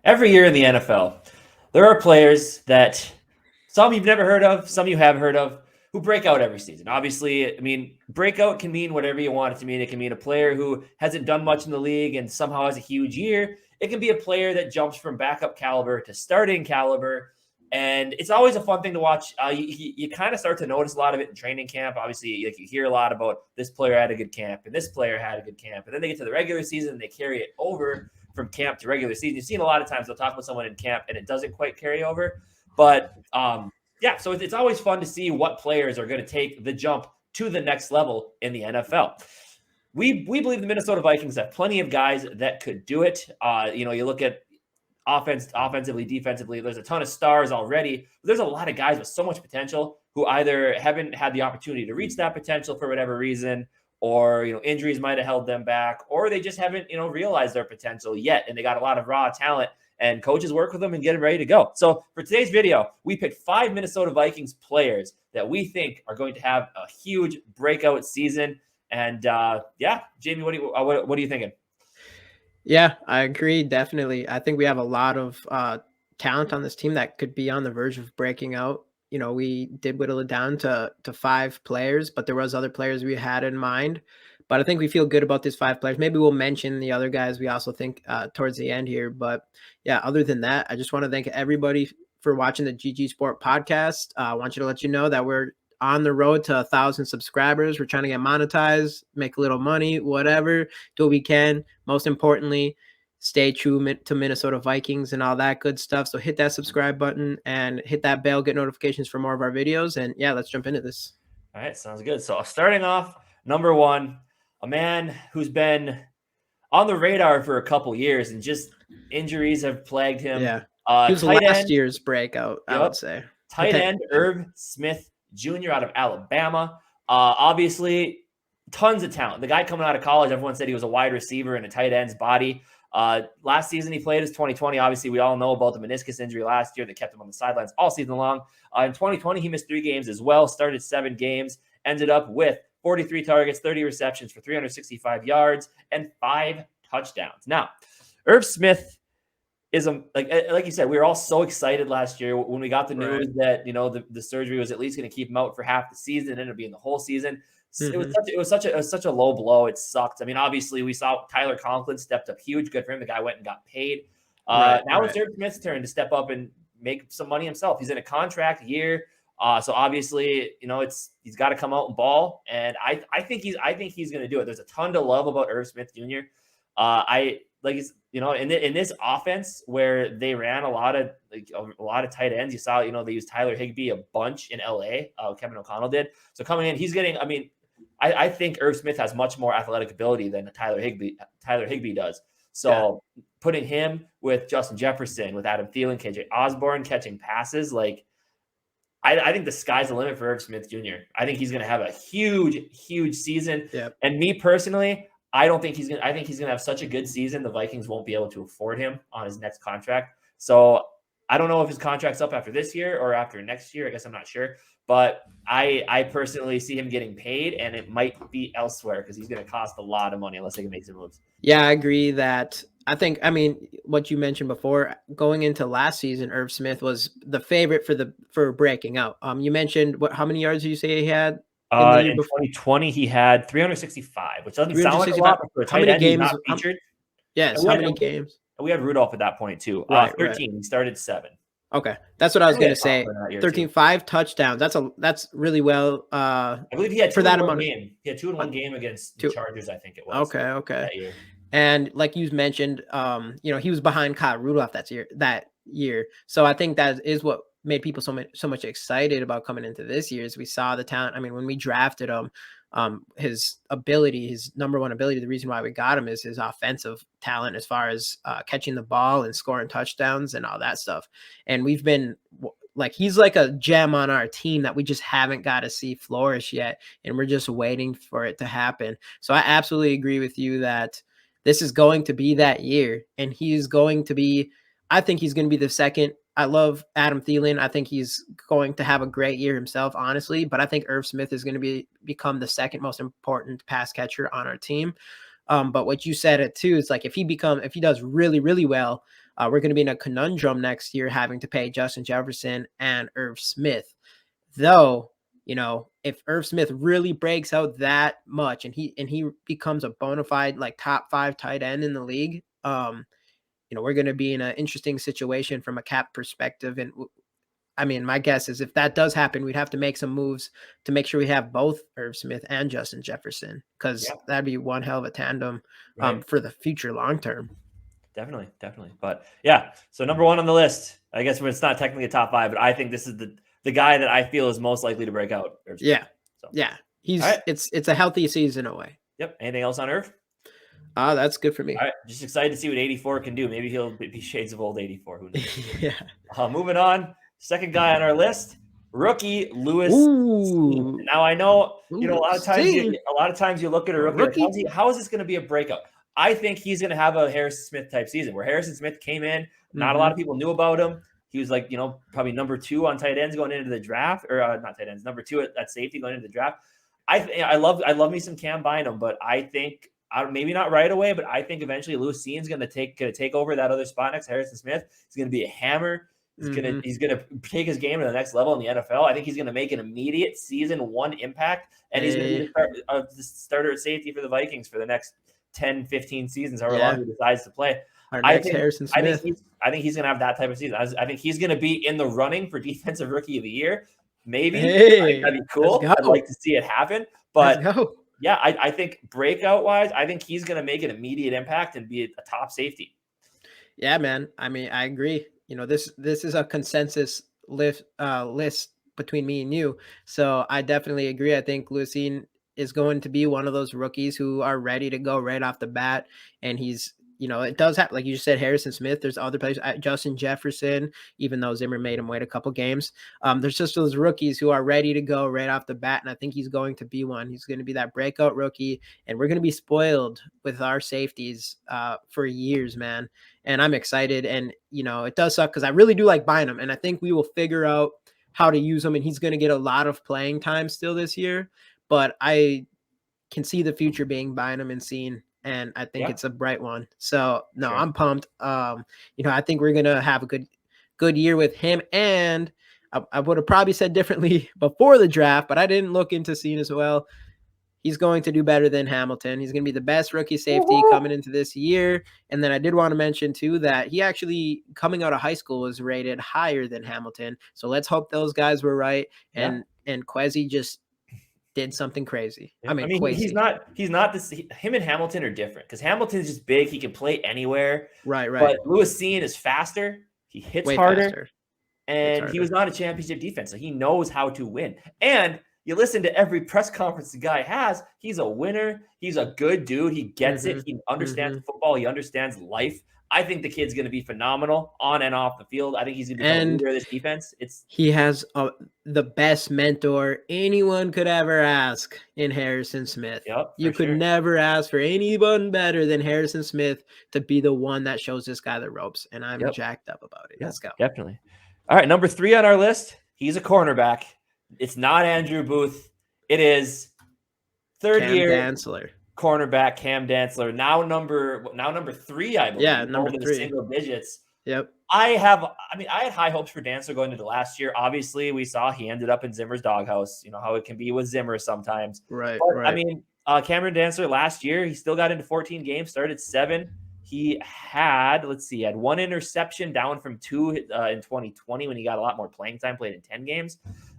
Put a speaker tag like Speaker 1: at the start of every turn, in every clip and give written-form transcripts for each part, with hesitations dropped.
Speaker 1: every year in the NFL, there are players that some you've never heard of, some you have heard of, who break out every season. Obviously, I mean, breakout can mean whatever you want it to mean. It can mean a player who hasn't done much in the league and somehow has a huge year. It can be a player that jumps from backup caliber to starting caliber. And it's always a fun thing to watch. You kind of start to notice a lot of it in training camp. Obviously, you hear a lot about this player had a good camp and this player had a good camp. And then they get to the regular season and they carry it over from camp to regular season. You've seen a lot of times they'll talk about someone in camp and it doesn't quite carry over. But yeah, so it's always fun to see what players are going to take the jump to the next level in the NFL. We believe the Minnesota Vikings have plenty of guys that could do it. You look at offensively, defensively, there's a ton of stars already. But there's a lot of guys with so much potential who either haven't had the opportunity to reach that potential for whatever reason, or injuries might have held them back, or they just haven't realized their potential yet, and they got a lot of raw talent. And coaches work with them and get them ready to go. So for today's video, we picked 5 Minnesota Vikings players that we think are going to have a huge breakout season. And yeah, Jamie, what are you thinking?
Speaker 2: Yeah, I agree. Definitely. I think we have a lot of talent on this team that could be on the verge of breaking out. We did whittle it down to 5 players, but there was other players we had in mind. But I think we feel good about these 5 players. Maybe we'll mention the other guys we also think towards the end here. But yeah, other than that, I just want to thank everybody for watching the GG Sport podcast. I want you to let you know that we're on the road to 1,000 subscribers. We're trying to get monetized, make a little money, whatever, do what we can. Most importantly, stay true to Minnesota Vikings and all that good stuff. So hit that subscribe button and hit that bell, get notifications for more of our videos. And yeah, let's jump into this.
Speaker 1: All right, sounds good. So starting off, number 1, a man who's been on the radar for a couple years and just injuries have plagued him.
Speaker 2: Yeah, he was last year's breakout, I would say.
Speaker 1: Tight end Irv Smith Jr. out of Alabama. Obviously, tons of talent. The guy coming out of college, everyone said he was a wide receiver in a tight end's body. Last season he played as 2020. Obviously, we all know about the meniscus injury last year that kept him on the sidelines all season long. In 2020, he missed 3 games as well, started 7 games, ended up with 43 targets, 30 receptions for 365 yards, and 5 touchdowns. Now, Irv Smith is like you said, we were all so excited last year when we got the news that the surgery was at least going to keep him out for half the season, and ended up being the whole season. Mm-hmm. It was such a low blow. It sucked. I mean, obviously we saw Tyler Conklin stepped up huge. Good for him. The guy went and got paid. Now it's Irv Smith's turn to step up and make some money himself. He's in a contract year. So obviously, he's got to come out and ball. And I think he's going to do it. There's a ton to love about Irv Smith Jr. In this offense where they ran a lot of tight ends, you saw, they used Tyler Higbee a bunch in LA. Kevin O'Connell did. So coming in, he's getting, I think Irv Smith has much more athletic ability than Tyler Higbee does. So putting him with Justin Jefferson, with Adam Thielen, KJ Osborne catching passes, I think the sky's the limit for Irv Smith Jr. I think he's going to have a huge season. Yep. And me personally, I think he's going to have such a good season, the Vikings won't be able to afford him on his next contract. So I don't know if his contract's up after this year or after next year. I guess I'm not sure. But I personally see him getting paid, and it might be elsewhere because he's going to cost a lot of money unless they can make some moves.
Speaker 2: Yeah, I agree that. I mean, what you mentioned before, going into last season, Irv Smith was the favorite for breaking out. You mentioned how many yards did you say he had?
Speaker 1: In 2020, he had 365, which doesn't sound like a lot, but for a tight end, he's not featured.
Speaker 2: Yes, how many games?
Speaker 1: We had Rudolph at that point too. 13. He started 7.
Speaker 2: Okay, that's what I was going to say. 13, 5 touchdowns. That's really well.
Speaker 1: I believe he had 2 for that amount. He had 2 in 1 game against the Chargers, I think it was.
Speaker 2: Okay. And like you mentioned, he was behind Kyle Rudolph that year. So I think that is what made people so much excited about coming into this year. Is we saw the talent. I mean, when we drafted him, his ability, his number 1 ability, the reason why we got him is his offensive talent as far as catching the ball and scoring touchdowns and all that stuff. And we've been he's like a gem on our team that we just haven't got to see flourish yet. And we're just waiting for it to happen. So I absolutely agree with you that this is going to be that year. And I think he's going to be the second. I love Adam Thielen. I think he's going to have a great year himself, honestly. But I think Irv Smith is going to become the second most important pass catcher on our team. But what you said it too is if he does really, really well, we're going to be in a conundrum next year having to pay Justin Jefferson and Irv Smith. Though, if Irv Smith really breaks out that much and he becomes a bona fide like top 5 tight end in the league, we're going to be in an interesting situation from a cap perspective. And I mean, my guess is if that does happen, we'd have to make some moves to make sure we have both Irv Smith and Justin Jefferson, because that'd be one hell of a tandem for the future long term.
Speaker 1: Definitely. But yeah, so number 1 on the list, I guess it's not technically a top 5, but I think this is the guy that I feel is most likely to break out.
Speaker 2: Yeah. So. Yeah. It's a healthy season away.
Speaker 1: Yep. Anything else on Irv?
Speaker 2: That's good for me.
Speaker 1: All right. Just excited to see what 84 can do. Maybe he'll be shades of old 84. Who knows?
Speaker 2: Yeah.
Speaker 1: Moving on. Second guy on our list, rookie Lewis. Now I know, a lot of times you look at a rookie. Like, how is this going to be a breakout? I think he's going to have a Harrison Smith type season where Harrison Smith came in. Not a lot of people knew about him. He was like, probably number 2 on tight ends going into the draft, or not tight ends, number 2 at safety going into the draft. I love me some Cam Bynum, but I think maybe not right away, but I think eventually Lewis Cian's going to take over that other spot next to Harrison Smith. He's going to be a hammer. He's gonna take his game to the next level in the NFL. I think he's gonna make an immediate season 1 impact, and he's gonna be the starter at safety for the Vikings for the next 10, 15 seasons, however long he decides to play.
Speaker 2: Harrison Smith.
Speaker 1: I think he's gonna have that type of season. I think he's gonna be in the running for Defensive Rookie of the Year. Maybe that'd be cool. I'd like to see it happen. But yeah, I think breakout wise, I think he's gonna make an immediate impact and be a top safety.
Speaker 2: Yeah, man. I mean, I agree. This is a consensus list between me and you. So I definitely agree. I think Lewis Cian is going to be one of those rookies who are ready to go right off the bat. And he's, it does have, like you just said, Harrison Smith. There's other players, Justin Jefferson, even though Zimmer made him wait a couple games. There's just those rookies who are ready to go right off the bat. And I think he's going to be one. He's going to be that breakout rookie. And we're going to be spoiled with our safeties for years, man. And I'm excited. And, it does suck because I really do like Bynum. And I think we will figure out how to use him. And he's going to get a lot of playing time still this year. But I can see the future being Bynum and Cian. And I think it's a bright one. So, no, I'm pumped. I think we're going to have a good year with him. And I would have probably said differently before the draft, but I didn't look into Cian as well. He's going to do better than Hamilton. He's going to be the best rookie safety coming into this year. And then I did want to mention, too, that he actually, coming out of high school, was rated higher than Hamilton. So let's hope those guys were right. And Kwesi just did something crazy.
Speaker 1: Yeah. I mean he's not this. Him and Hamilton are different because Hamilton's just big. He can play anywhere.
Speaker 2: Right.
Speaker 1: But Lewis Cian is faster. He hits harder. And he was not a championship defense. So he knows how to win. And you listen to every press conference the guy has. He's a winner. He's a good dude. He gets it. He understands football. He understands life. I think the kid's going to be phenomenal on and off the field. I think he's going to be the leader of this defense.
Speaker 2: He has the best mentor anyone could ever ask in Harrison Smith. You could never ask for anyone better than Harrison Smith to be the one that shows this guy the ropes. And I'm jacked up about it. Let's go.
Speaker 1: Definitely. All right, number 3 on our list. He's a cornerback. It's not Andrew Booth. It is third year
Speaker 2: Dantzler.
Speaker 1: Cornerback Cam Dantzler, now number 3, I believe.
Speaker 2: Yeah, number 3.
Speaker 1: Single digits.
Speaker 2: Yep.
Speaker 1: I had high hopes for Dantzler going into last year. Obviously, we saw he ended up in Zimmer's doghouse. You know how it can be with Zimmer sometimes.
Speaker 2: Right.
Speaker 1: But, I mean, Cameron Dantzler last year, he still got into 14 games, started 7. He had 1 interception, down from 2 in 2020 when he got a lot more playing time, played in 10 games.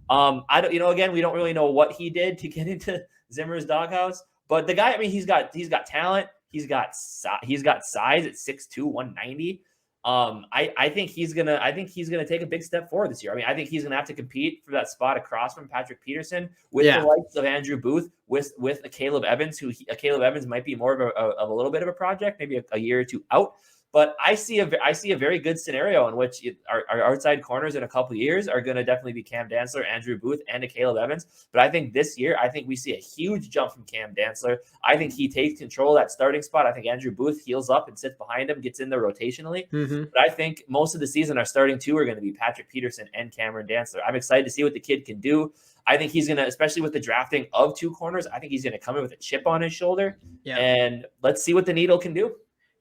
Speaker 1: Again, we don't really know what he did to get into Zimmer's doghouse. But the guy, I mean, he's got talent. He's got size at 6'2", 190. I think he's gonna take a big step forward this year. I mean, I think he's gonna have to compete for that spot across from Patrick Peterson with the likes of Andrew Booth, with a Caleb Evans, Caleb Evans might be more of a little bit of a project, maybe a year or 2 out. But I see a very good scenario in which our outside corners in a couple of years are going to definitely be Cam Dantzler, Andrew Booth, and a Caleb Evans. But I think this year, we see a huge jump from Cam Dantzler. I think he takes control of that starting spot. I think Andrew Booth heals up and sits behind him, gets in there rotationally. But I think most of the season, our starting 2 are going to be Patrick Peterson and Cameron Dantzler. I'm excited to see what the kid can do. I think he's going to, especially with the drafting of 2 corners, I think he's going to come in with a chip on his shoulder. And let's see what the needle can do.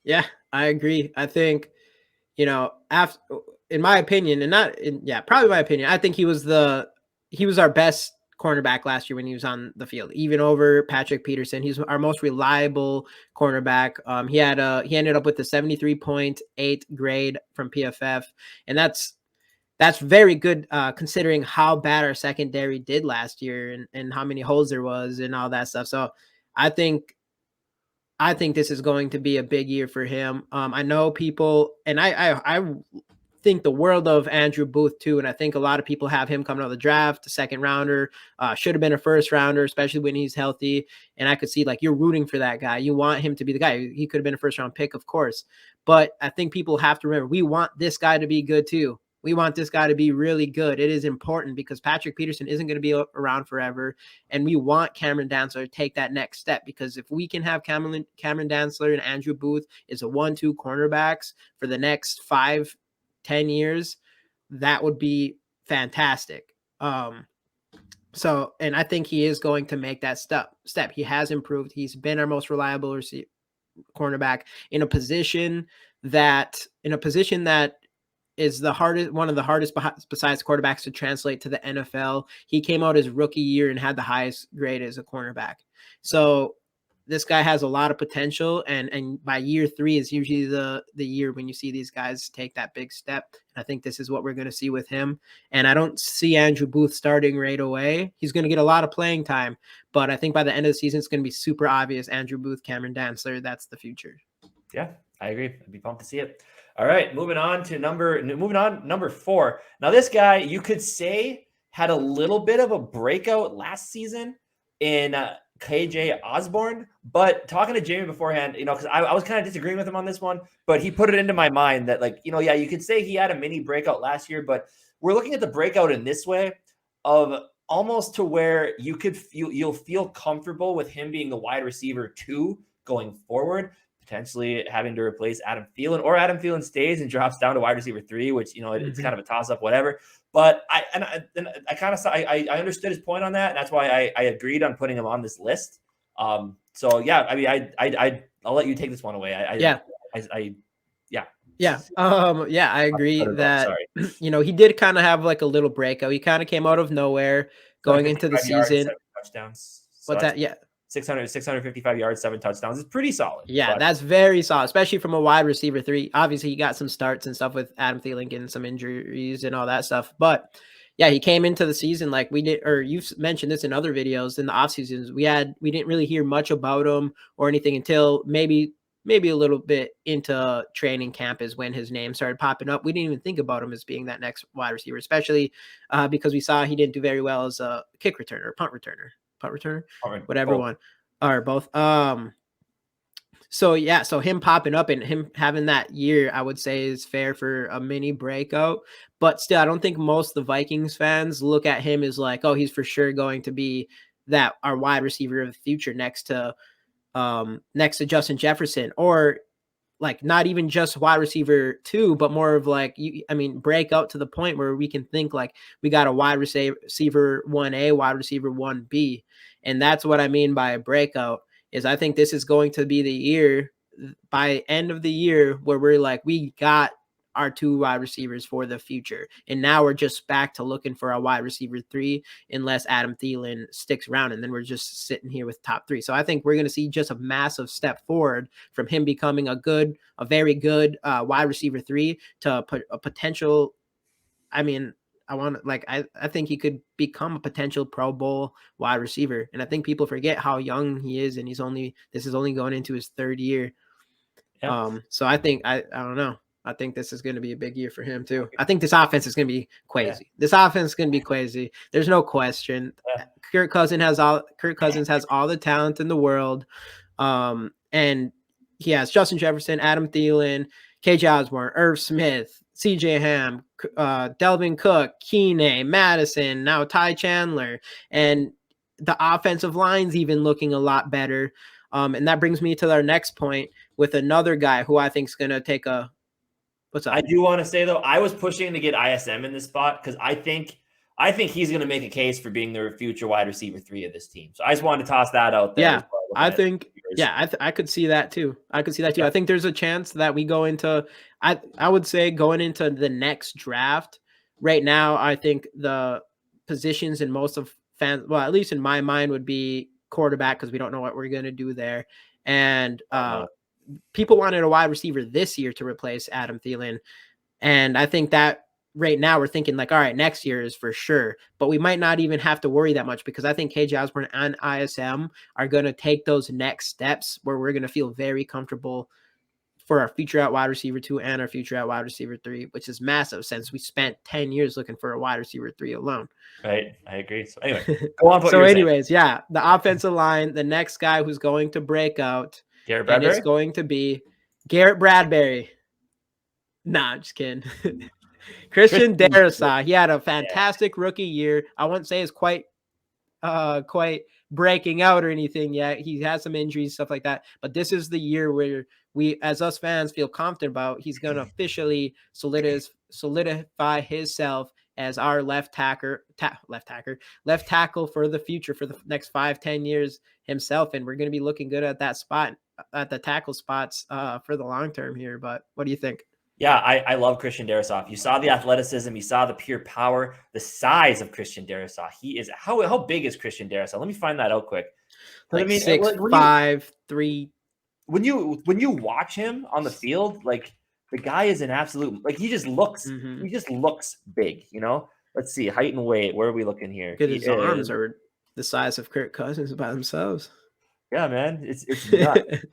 Speaker 2: Yeah, I agree. I think, you know, after, in my opinion, and not in, yeah, probably my opinion, I think he was our best cornerback last year when he was on the field, even over Patrick Peterson. He's our most reliable cornerback. He ended up with a 73.8 grade from PFF, and that's very good considering how bad our secondary did last year and how many holes there was and all that stuff. So I think this is going to be a big year for him. I know people, and I think the world of Andrew Booth too, and I think a lot of people have him coming out of the draft, a second rounder, should have been a first rounder, especially when he's healthy. And I could see like you're rooting for that guy. You want him to be the guy. He could have been a first round pick, of course. But I think people have to remember we want this guy to be good too. We want this guy to be really good. It is important because Patrick Peterson isn't going to be around forever. And we want Cameron Dantzler to take that next step, because if we can have Cameron Dantzler and Andrew Booth is a 1-2 cornerbacks for the next 5-10 years, that would be fantastic. So, and I think he is going to make that step. He has improved. He's been our most reliable cornerback in a position that is one of the hardest besides quarterbacks to translate to the NFL. He came out his rookie year and had the highest grade as a cornerback. So this guy has a lot of potential, and by year 3 is usually the year when you see these guys take that big step. I think this is what we're going to see with him. And I don't see Andrew Booth starting right away. He's going to get a lot of playing time, but I think by the end of the season, it's going to be super obvious. Andrew Booth, Cameron Dantzler, that's the future.
Speaker 1: Yeah, I agree. I'd be pumped to see it. All right, moving on, number 4. Now, this guy, you could say, had a little bit of a breakout last season in KJ Osborne, but talking to Jamie beforehand, because I was kind of disagreeing with him on this one, but he put it into my mind that, yeah, you could say he had a mini breakout last year, but we're looking at the breakout in this way of almost to where you'll feel comfortable with him being the wide receiver 2 going forward, potentially having to replace Adam Thielen, or Adam Thielen stays and drops down to wide receiver 3, which, it's kind of a toss up, whatever. But I understood his point on that. And that's why I agreed on putting him on this list. So yeah, I mean, I'll let you take this one away.
Speaker 2: Yeah, I agree that, he did kind of have like a little breakout. He kind of came out of nowhere going into the season.
Speaker 1: Touchdowns.
Speaker 2: What's that? Yeah.
Speaker 1: 655 yards, 7 touchdowns. It's pretty solid.
Speaker 2: Yeah, that's very solid, especially from a wide receiver 3. Obviously, he got some starts and stuff with Adam Thielen getting some injuries and all that stuff. But yeah, he came into the season like we did, or you've mentioned this in other videos in the off seasons. We didn't really hear much about him or anything until maybe a little bit into training camp is when his name started popping up. We didn't even think about him as being that next wide receiver, especially because we saw he didn't do very well as a kick returner, punt returner, whatever one, or both. So yeah, so him popping up and him having that year, I would say is fair for a mini breakout. But still, I don't think most of the Vikings fans look at him as like, oh, he's for sure going to be that our wide receiver of the future next to Justin Jefferson, or like not even just wide receiver 2, but more of like, break out to the point where we can think like we got a wide receiver 1A, wide receiver 1B. And that's what I mean by a breakout, is I think this is going to be the year, by end of the year, where we're like, we got our 2 wide receivers for the future. And now we're just back to looking for a wide receiver 3, unless Adam Thielen sticks around, and then we're just sitting here with top 3. So I think we're going to see just a massive step forward from him becoming a very good wide receiver 3 to a potential. I think he could become a potential Pro Bowl wide receiver. And I think people forget how young he is, and this is only going into his 3rd year. Yeah. So I think, I don't know. I think this is going to be a big year for him too. I think this offense is going to be crazy. Yeah. This offense is going to be crazy. There's no question. Yeah. Kirk Cousins has all the talent in the world. And he has Justin Jefferson, Adam Thielen, KJ Osborne, Irv Smith, CJ Ham, Delvin Cook, Keenan, Madison, now Ty Chandler, and the offensive line's even looking a lot better. And that brings me to our next point with another guy who I think is going to take a. What's up?
Speaker 1: I do want to say though, I was pushing to get ISM in this spot because I think he's going to make a case for being the future wide receiver 3 of this team. So I just wanted to toss that out there.
Speaker 2: Yeah, I think Yeah, I could see that too. I could see that too.
Speaker 1: Yeah.
Speaker 2: I think there's a chance that we go into, I would say going into the next draft. Right now, I think the positions in most of fans, well, at least in my mind, would be quarterback because we don't know what we're going to do there. And people wanted a wide receiver this year to replace Adam Thielen. And I think that right now we're thinking like, all right, next year is for sure, but we might not even have to worry that much because I think KJ Osborne and ISM are going to take those next steps where we're going to feel very comfortable for our future at wide receiver 2 and our future at wide receiver 3, which is massive since we spent 10 years looking for a wide receiver 3 alone.
Speaker 1: Right. I agree. So anyway, go on.
Speaker 2: So anyways, yeah, the offensive line, the next guy who's going to break out,
Speaker 1: Garrett
Speaker 2: and it's
Speaker 1: Bradberry?
Speaker 2: going to be Garrett Bradberry. Nah, I'm just kidding. Christian Darusoff. He had a fantastic rookie year. I wouldn't say it's quite breaking out or anything yet. He has some injuries, stuff like that. But this is the year where we, as us fans, feel confident about. He's going to officially solidify himself as our left tackle for the future for the next 5-10 years himself. And we're going to be looking good at that spot, at the tackle spots for the long term here. But what do you think?
Speaker 1: Yeah, I love Christian Darusoff. You saw the athleticism, you saw the pure power, the size of Christian Darusoff. He is how big is Christian Darusoff? Let me find that out quick.
Speaker 2: Like 6'5", 3.
Speaker 1: When you watch him on the field, like the guy is an absolute, like he just looks big, you know? Let's see, height and weight. Where are we looking here?
Speaker 2: His arms are the size of Kirk Cousins by themselves.
Speaker 1: Yeah, man, it's nuts.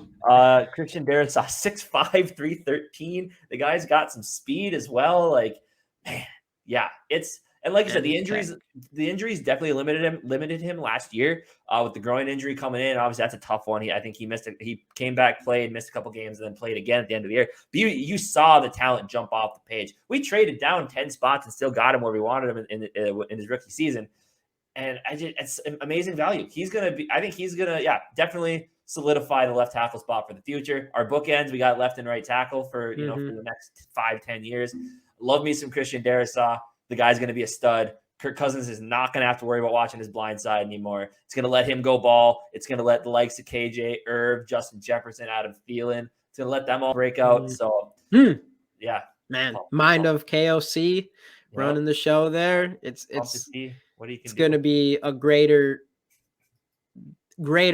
Speaker 1: Christian Darusoff, 6'5", 313. The guy's got some speed as well. Like, man, yeah, and like you said, the injuries definitely limited him last year with the groin injury coming in. Obviously, that's a tough one. I think he missed it. He came back, played, missed a couple games, and then played again at the end of the year. But you saw the talent jump off the page. We traded down 10 spots and still got him where we wanted him in his rookie season. And it's amazing value. I think he's going to definitely solidify the left tackle spot for the future. Our bookends, we got left and right tackle for, for the next 5-10 years. Love me some Christian Darusoff. The guy's going to be a stud. Kirk Cousins is not going to have to worry about watching his blind side anymore. It's going to let him go ball. It's going to let the likes of KJ, Irv, Justin Jefferson, Adam Thielen. It's going to let them all break out. So, yeah.
Speaker 2: Man, mind of KOC running the show there. It's going to be a greater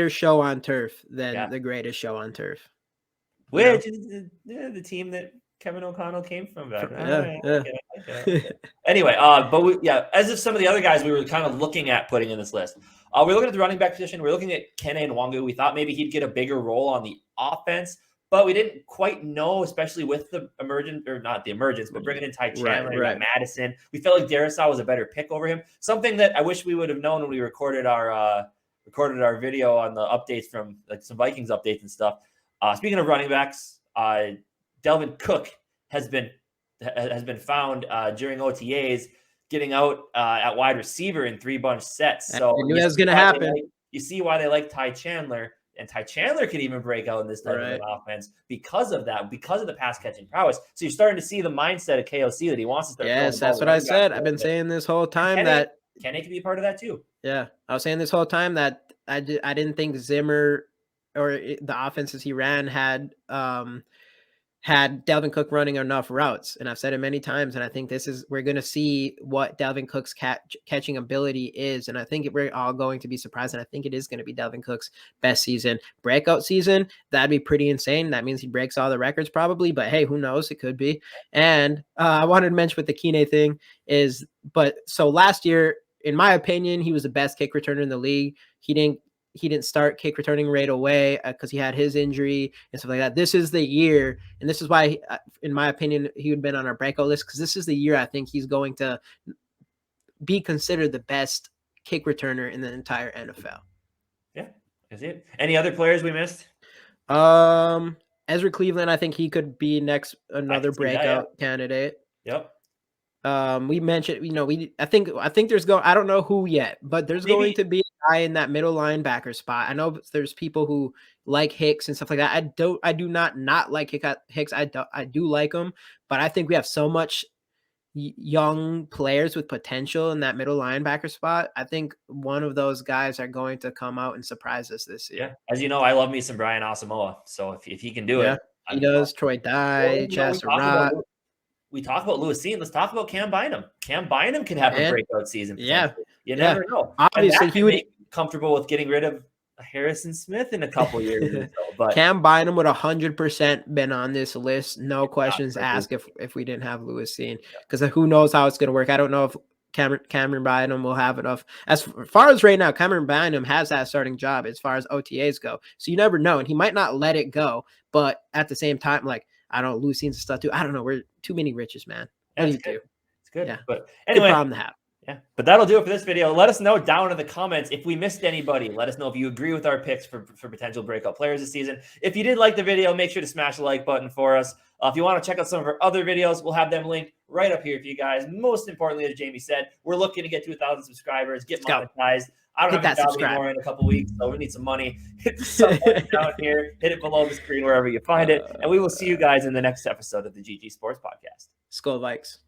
Speaker 2: show on turf than the greatest show on turf.
Speaker 1: Which is the team that Kevin O'Connell came from back. Anyway, but as if some of the other guys we were kind of looking at putting in this list. We're looking at the running back position. We're looking at Kene Nwangu. We thought maybe he'd get a bigger role on the offense, but we didn't quite know, especially with the but bringing in Ty Chandler, Madison. We felt like Darusoff was a better pick over him. Something that I wish we would have known when we recorded our video on the updates from like some Vikings updates and stuff. Speaking of running backs, Delvin Cook has been found during OTAs getting out at wide receiver in 3-bunch sets. So
Speaker 2: I knew that was going to happen.
Speaker 1: You see why they like Ty Chandler. And Ty Chandler can even break out in this type of offense because of that, because of the pass catching prowess. So you're starting to see the mindset of KOC that he wants to start.
Speaker 2: Yes, that's what I said. I've been saying this whole time that
Speaker 1: Kenny can be a part of that too.
Speaker 2: Yeah, I was saying this whole time that I didn't think Zimmer or the offenses he ran had Delvin Cook running enough routes, and I've said it many times, and I think we're going to see what Delvin Cook's catching ability is, and I think we're all going to be surprised, and I think it is going to be Delvin Cook's best season. Breakout season, that'd be pretty insane. That means he breaks all the records probably, but hey, who knows? It could be. And I wanted to mention with the Kene thing so last year, in my opinion, he was the best kick returner in the league. He didn't start kick returning right away because he had his injury and stuff like that. This is the year, and this is why, in my opinion, he would have been on our breakout list, because this is the year I think he's going to be considered the best kick returner in the entire NFL.
Speaker 1: Yeah, is it? Any other players we missed?
Speaker 2: Ezra Cleveland, I think he could be another breakout candidate.
Speaker 1: Yep.
Speaker 2: We mentioned, I think I don't know who yet, but there's going to be a guy in that middle linebacker spot. I know there's people who like Hicks and stuff like that. I do not like Hicks. I do like him, but I think we have so much young players with potential in that middle linebacker spot, I think one of those guys are going to come out and surprise us this year.
Speaker 1: Yeah, as you know, I love me some Brian Asamoah. So if he can do
Speaker 2: Yeah,
Speaker 1: it,
Speaker 2: he does. Troy
Speaker 1: Well,
Speaker 2: Dye,
Speaker 1: you know,
Speaker 2: Chester Rott.
Speaker 1: we talk about Lewis Cine. Let's talk about Cam Bynum. Cam Bynum can have a
Speaker 2: And
Speaker 1: breakout season.
Speaker 2: yeah,
Speaker 1: You
Speaker 2: yeah.
Speaker 1: never know.
Speaker 2: Obviously,
Speaker 1: and
Speaker 2: he would
Speaker 1: make you comfortable with getting rid of Harrison Smith in a couple years or so. But
Speaker 2: Cam Bynum would 100% been on this list. No questions asked if we didn't have Lewis Cine, because who knows how it's going to work. I don't know if Cameron Bynum will have enough. As far as right now, Cameron Bynum has that starting job as far as OTAs go. So you never know, and he might not let it go. But at the same time, like, I don't know, Lewis Cine's stuff too. I don't know. We're too many riches, man. What do you do?
Speaker 1: It's good.
Speaker 2: Yeah.
Speaker 1: But anyway,
Speaker 2: good problem to have.
Speaker 1: Yeah, but that'll do it for this video. Let us know down in the comments if we missed anybody. Let us know if you agree with our picks for potential breakout players this season. If you did like the video, make sure to smash the like button for us. If you want to check out some of our other videos, we'll have them linked right up here for you guys. Most importantly, as Jamie said, we're looking to get to 1,000 subscribers, get monetized. I don't have a job anymore in a couple weeks, so we need some money. Hit the sub button down here. Hit it below the screen wherever you find it. And we will see you guys in the next episode of the GG Sports Podcast.
Speaker 2: SKOL Vikes.